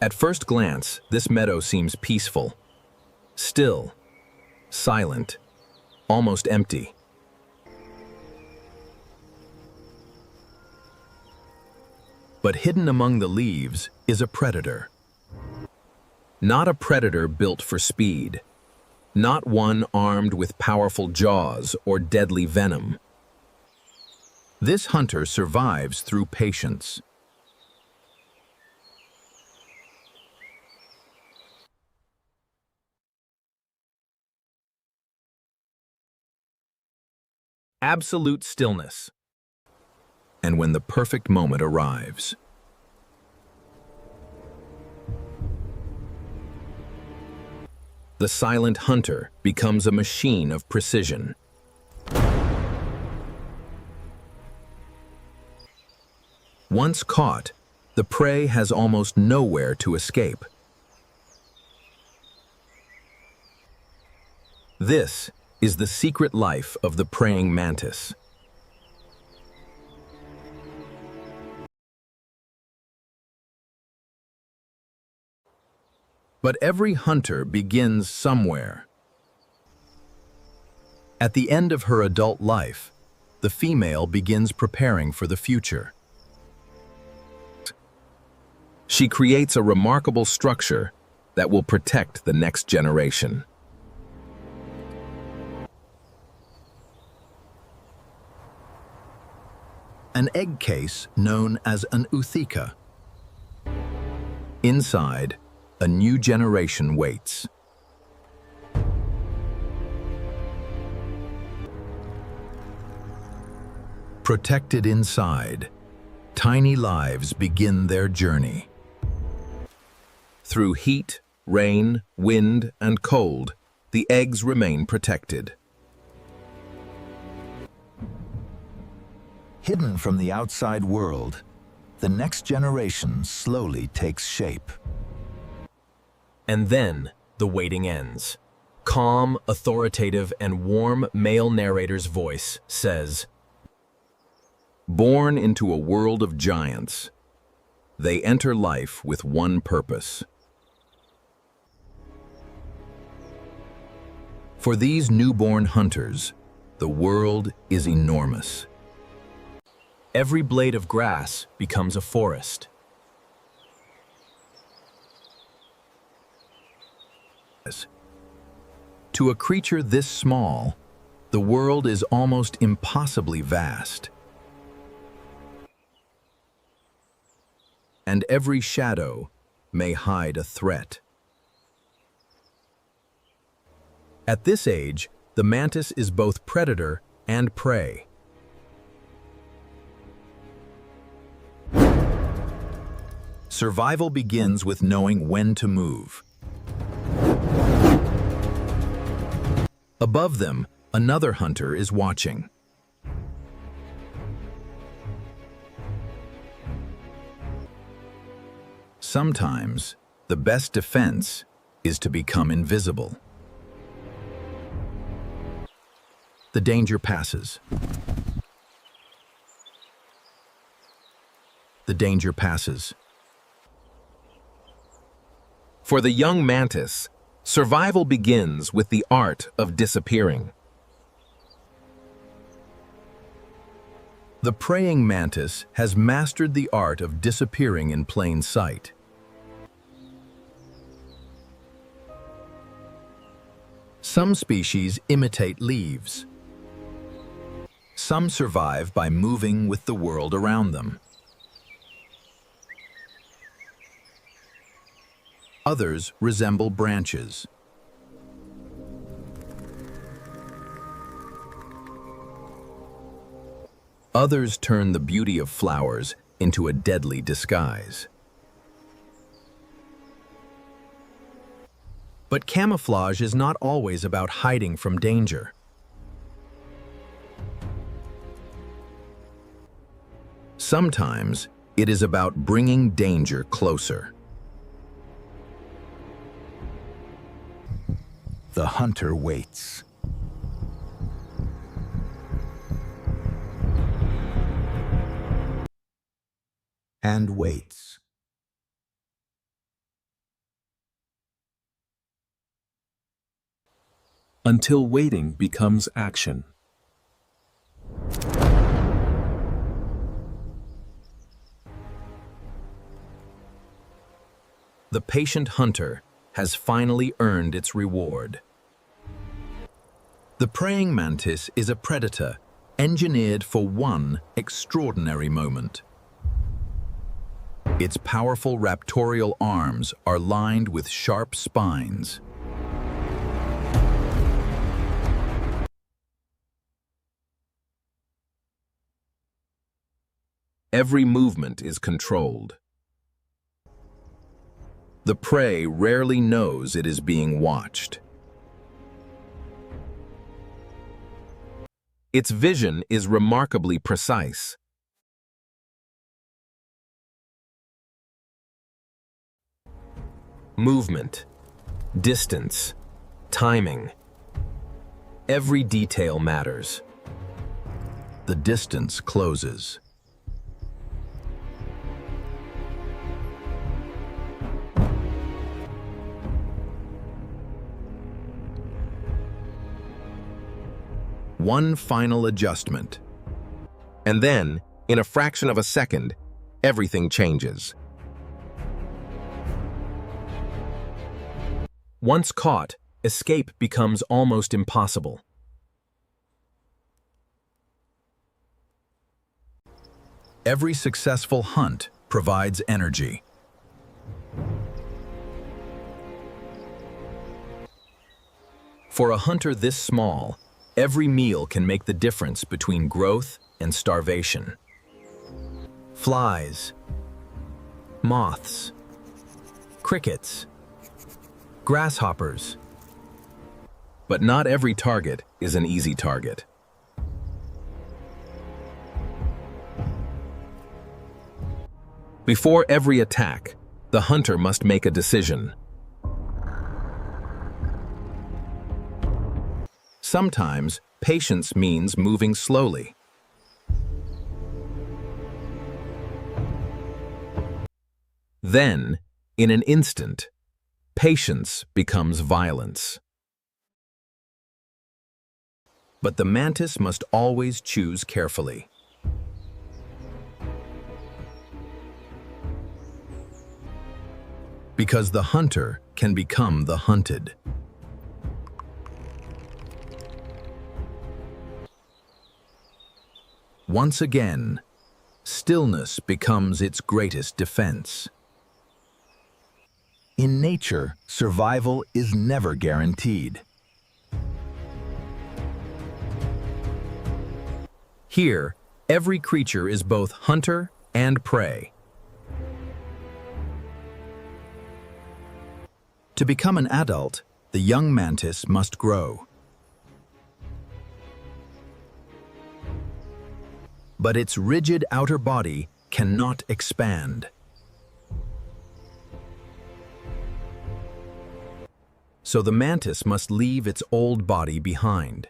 At first glance, this meadow seems peaceful, still, silent, almost empty. But hidden among the leaves is a predator. Not a predator built for speed, not one armed with powerful jaws or deadly venom. This hunter survives through patience. Absolute stillness. And when the perfect moment arrives, the silent hunter becomes a machine of precision. Once caught, the prey has almost nowhere to escape. This is the secret life of the praying mantis. But every hunter begins somewhere. At the end of her adult life, the female begins preparing for the future. She creates a remarkable structure that will protect the next generation. An egg case known as an ootheca. Inside, a new generation waits. Protected inside, tiny lives begin their journey. Through heat, rain, wind, and cold, the eggs remain protected. Hidden from the outside world, the next generation slowly takes shape. And then, the waiting ends. Calm, authoritative, and warm male narrator's voice says, "Born into a world of giants, they enter life with one purpose." For these newborn hunters, the world is enormous. Every blade of grass becomes a forest. To a creature this small, the world is almost impossibly vast. And every shadow may hide a threat. At this age, the mantis is both predator and prey. Survival begins with knowing when to move. Above them, another hunter is watching. Sometimes, the best defense is to become invisible. The danger passes. The danger passes. For the young mantis, survival begins with the art of disappearing. The praying mantis has mastered the art of disappearing in plain sight. Some species imitate leaves. Some survive by moving with the world around them. Others resemble branches. Others turn the beauty of flowers into a deadly disguise. But camouflage is not always about hiding from danger. Sometimes it is about bringing danger closer. The hunter waits. And waits. until waiting becomes action. The patient hunter has finally earned its reward. The praying mantis is a predator engineered for one extraordinary moment. Its powerful raptorial arms are lined with sharp spines. Every movement is controlled. The prey rarely knows it is being watched. Its vision is remarkably precise. Movement, distance, timing. Every detail matters. The distance closes. One final adjustment. And then, in a fraction of a second, everything changes. Once caught, escape becomes almost impossible. Every successful hunt provides energy. For a hunter this small, every meal can make the difference between growth and starvation. Flies, moths, crickets, grasshoppers. But not every target is an easy target. Before every attack, the hunter must make a decision. Sometimes, patience means moving slowly. Then, in an instant, patience becomes violence. But the mantis must always choose carefully. Because the hunter can become the hunted. Once again, stillness becomes its greatest defense. In nature, survival is never guaranteed. Here, every creature is both hunter and prey. To become an adult, the young mantis must grow. But its rigid outer body cannot expand. So the mantis must leave its old body behind.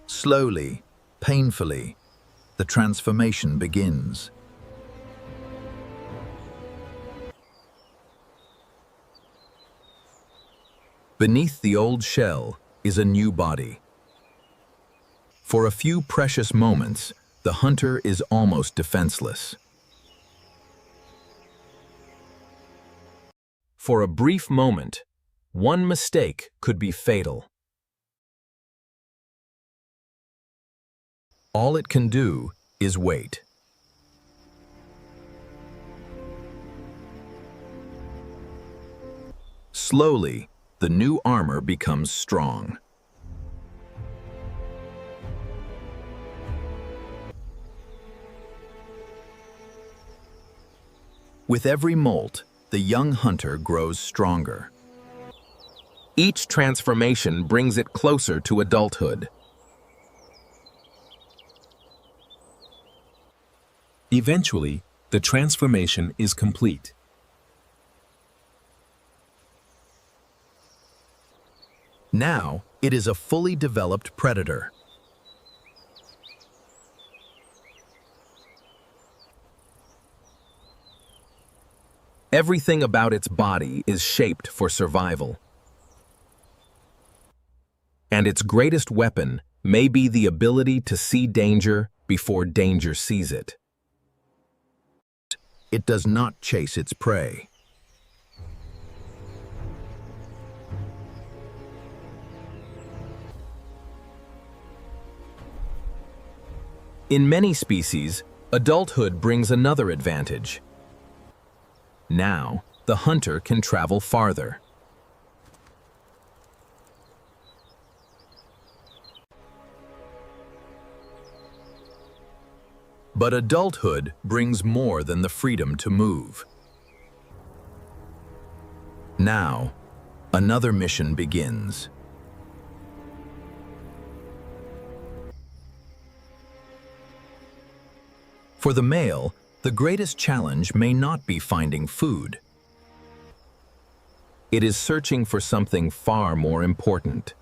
Slowly, painfully, the transformation begins. Beneath the old shell is a new body. For a few precious moments, the hunter is almost defenseless. For a brief moment, one mistake could be fatal. All it can do is wait. Slowly, the new armor becomes strong. With every molt, the young hunter grows stronger. Each transformation brings it closer to adulthood. Eventually, the transformation is complete. Now, it is a fully developed predator. Everything about its body is shaped for survival. And its greatest weapon may be the ability to see danger before danger sees it. It does not chase its prey. In many species, adulthood brings another advantage. Now, the hunter can travel farther. But adulthood brings more than the freedom to move. Now, another mission begins. For the male, the greatest challenge may not be finding food. It is searching for something far more important.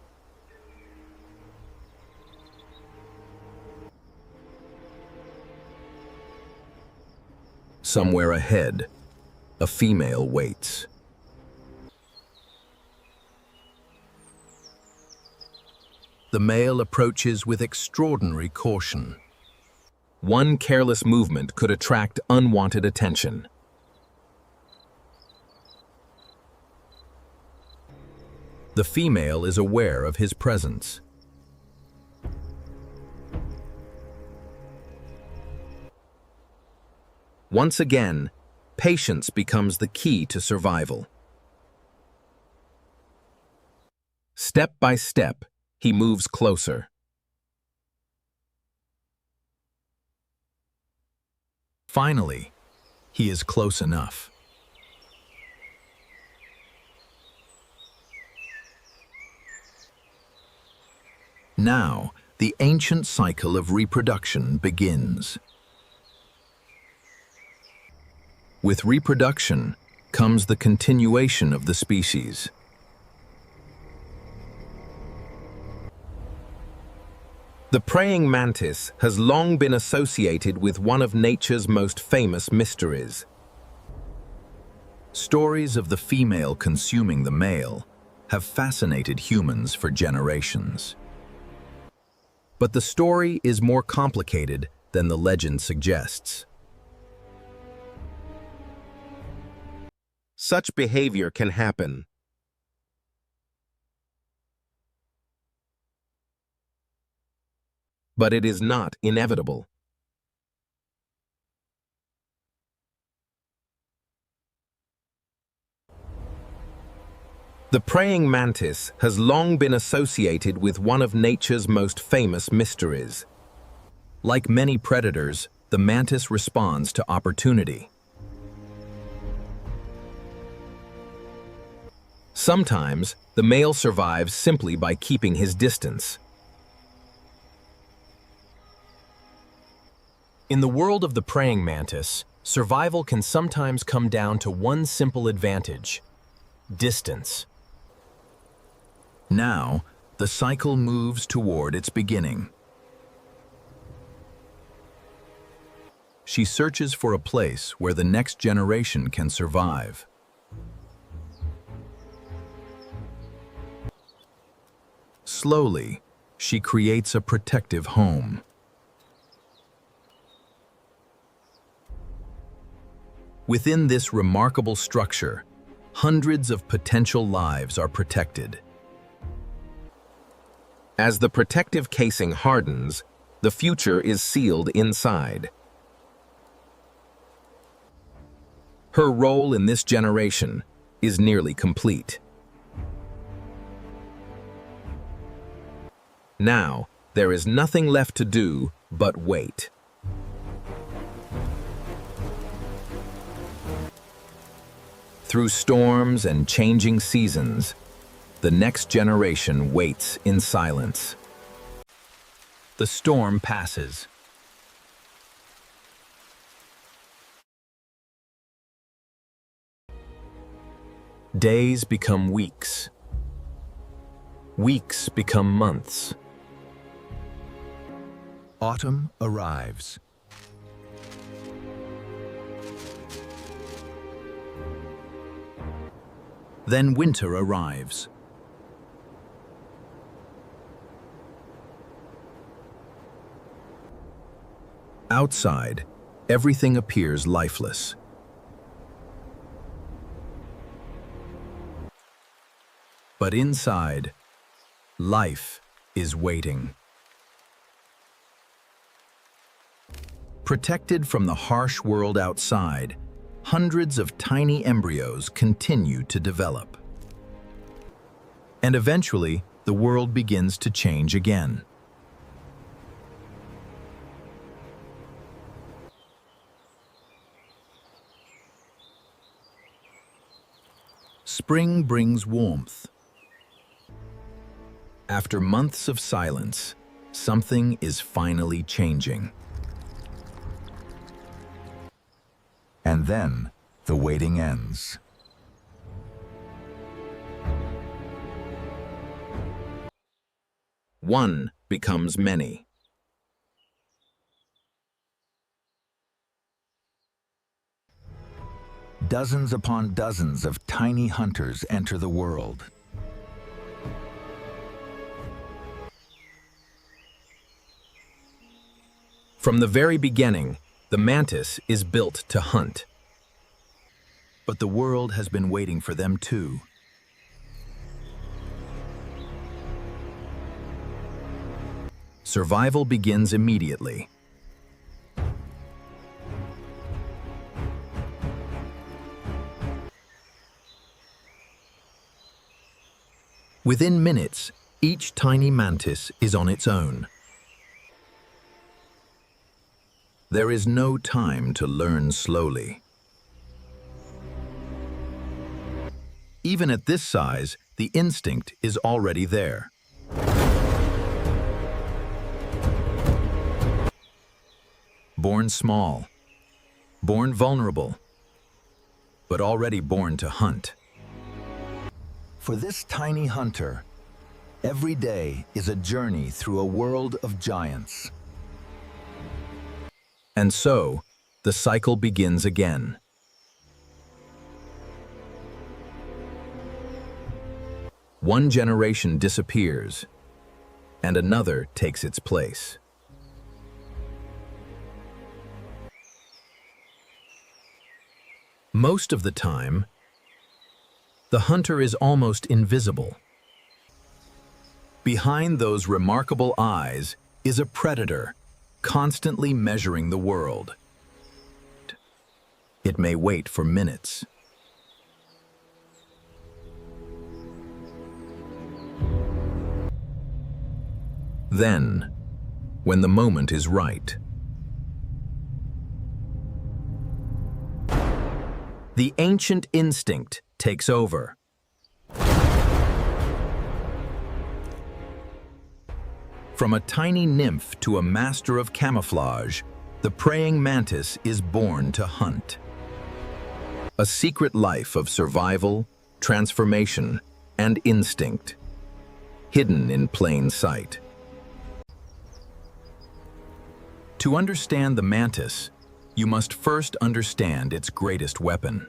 Somewhere ahead, a female waits. The male approaches with extraordinary caution. One careless movement could attract unwanted attention. The female is aware of his presence. Once again, patience becomes the key to survival. Step by step, he moves closer. Finally, he is close enough. Now, the ancient cycle of reproduction begins. With reproduction comes the continuation of the species. The praying mantis has long been associated with one of nature's most famous mysteries. Stories of the female consuming the male have fascinated humans for generations. But the story is more complicated than the legend suggests. Such behavior can happen. But it is not inevitable. The praying mantis has long been associated with one of nature's most famous mysteries. Like many predators, the mantis responds to opportunity. Sometimes, the male survives simply by keeping his distance. In the world of the praying mantis, survival can sometimes come down to one simple advantage: distance. Now, the cycle moves toward its beginning. She searches for a place where the next generation can survive. Slowly, she creates a protective home. Within this remarkable structure, hundreds of potential lives are protected. As the protective casing hardens, the future is sealed inside. Her role in this generation is nearly complete. Now, there is nothing left to do but wait. Through storms and changing seasons, the next generation waits in silence. The storm passes. Days become weeks. Weeks become months. Autumn arrives. Then winter arrives. Outside, everything appears lifeless. But inside, life is waiting. Protected from the harsh world outside, hundreds of tiny embryos continue to develop. And eventually, the world begins to change again. Spring brings warmth. After months of silence, something is finally changing. And then the waiting ends. One becomes many. Dozens upon dozens of tiny hunters enter the world. From the very beginning, the mantis is built to hunt. But the world has been waiting for them too. Survival begins immediately. Within minutes, each tiny mantis is on its own. There is no time to learn slowly. Even at this size, the instinct is already there. Born small, born vulnerable, but already born to hunt. For this tiny hunter, every day is a journey through a world of giants. And so, the cycle begins again. One generation disappears, and another takes its place. Most of the time, the hunter is almost invisible. Behind those remarkable eyes is a predator, constantly measuring the world. It may wait for minutes. Then, when the moment is right, the ancient instinct takes over. From a tiny nymph to a master of camouflage, the praying mantis is born to hunt. A secret life of survival, transformation, and instinct, hidden in plain sight. To understand the mantis, you must first understand its greatest weapon.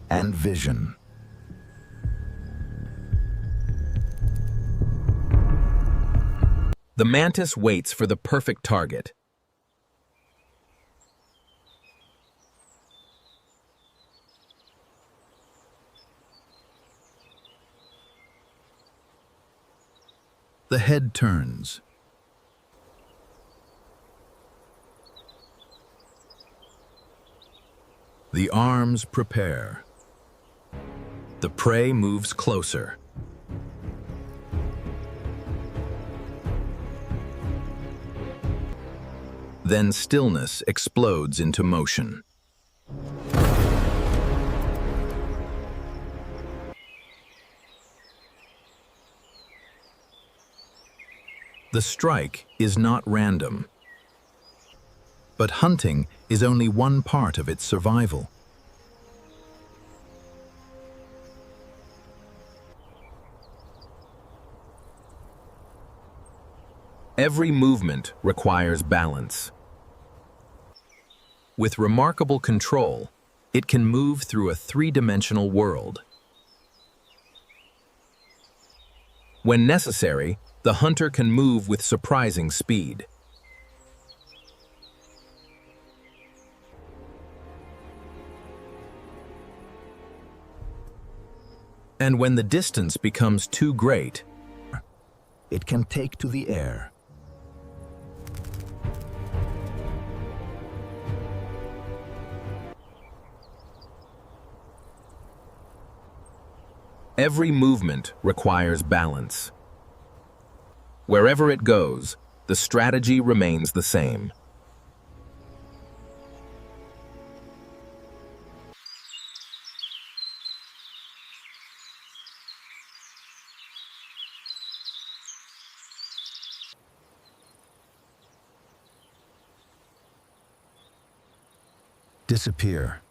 And vision. The mantis waits for the perfect target. The head turns. The arms prepare. The prey moves closer. Then stillness explodes into motion. The strike is not random. But hunting is only one part of its survival. Every movement requires balance. With remarkable control, it can move through a three-dimensional world. When necessary, the hunter can move with surprising speed. And when the distance becomes too great, it can take to the air. Every movement requires balance. Wherever it goes, the strategy remains the same. Disappear.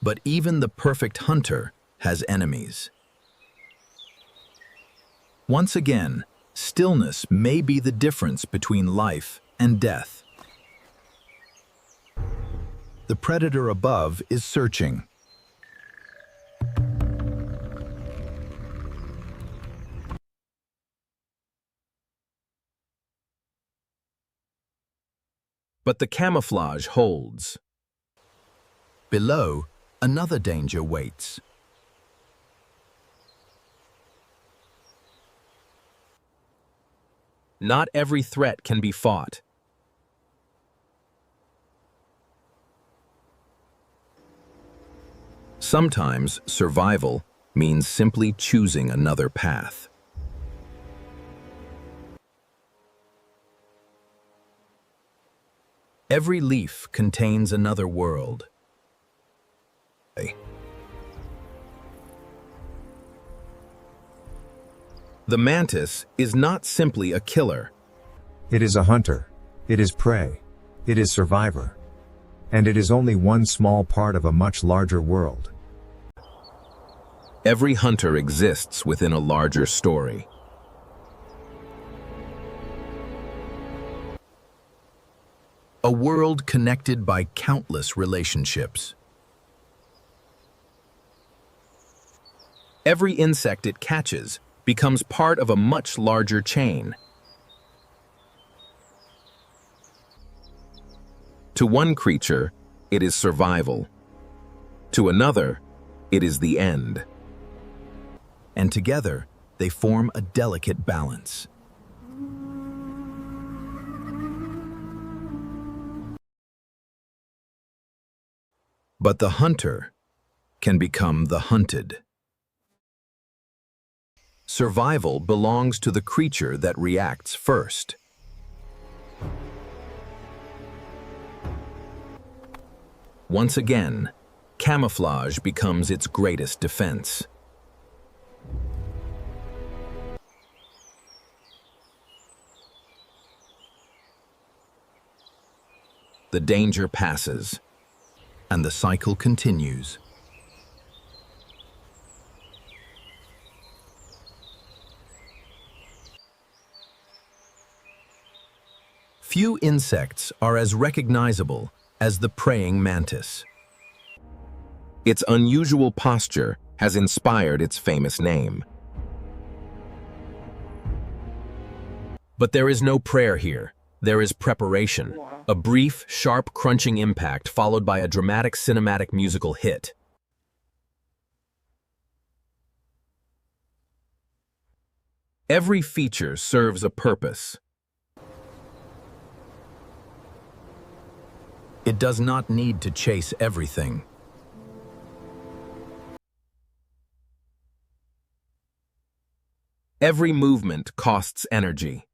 But even the perfect hunter has enemies. Once again, stillness may be the difference between life and death. The predator above is searching. But the camouflage holds. Below, another danger waits. Not every threat can be fought. Sometimes survival means simply choosing another path. Every leaf contains another world. The mantis is not simply a killer. It is a hunter. It is prey. It is survivor. And it is only one small part of a much larger world. Every hunter exists within a larger story. A world connected by countless relationships. Every insect it catches becomes part of a much larger chain. To one creature, it is survival. To another, it is the end. And together, they form a delicate balance. But the hunter can become the hunted. Survival belongs to the creature that reacts first. Once again, camouflage becomes its greatest defense. The danger passes, and the cycle continues. Few insects are as recognizable as the praying mantis. Its unusual posture has inspired its famous name. But there is no prayer here. There is preparation. A brief, sharp, crunching impact followed by a dramatic cinematic musical hit. Every feature serves a purpose. It does not need to chase everything. Every movement costs energy.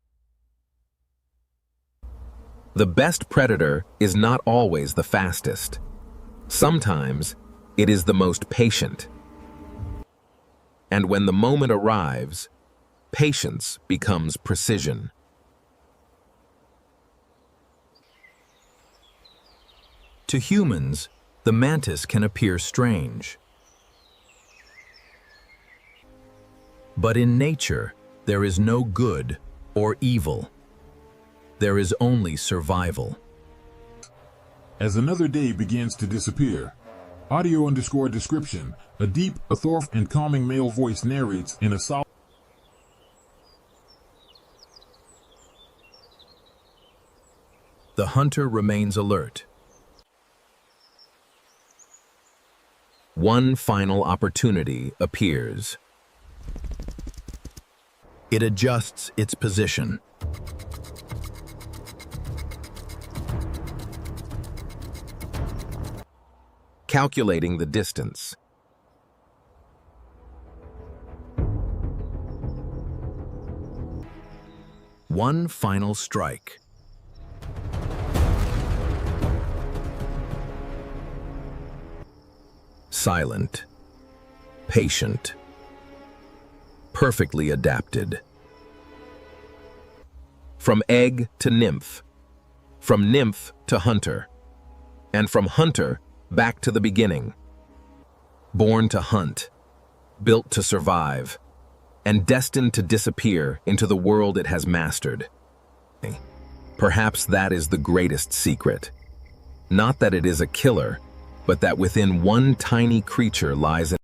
The best predator is not always the fastest. Sometimes it is the most patient. And when the moment arrives, patience becomes precision. To humans, the mantis can appear strange. But in nature, there is no good or evil. There is only survival. As another day begins to disappear, audio_description, a deep, authoritative, and calming male voice narrates in a solemn. The hunter remains alert. One final opportunity appears. It adjusts its position. Calculating the distance. One final strike. Silent, patient, perfectly adapted. From egg to nymph, from nymph to hunter, and from hunter back to the beginning. Born to hunt, built to survive, and destined to disappear into the world it has mastered. Perhaps that is the greatest secret. Not that it is a killer, but that within one tiny creature lies an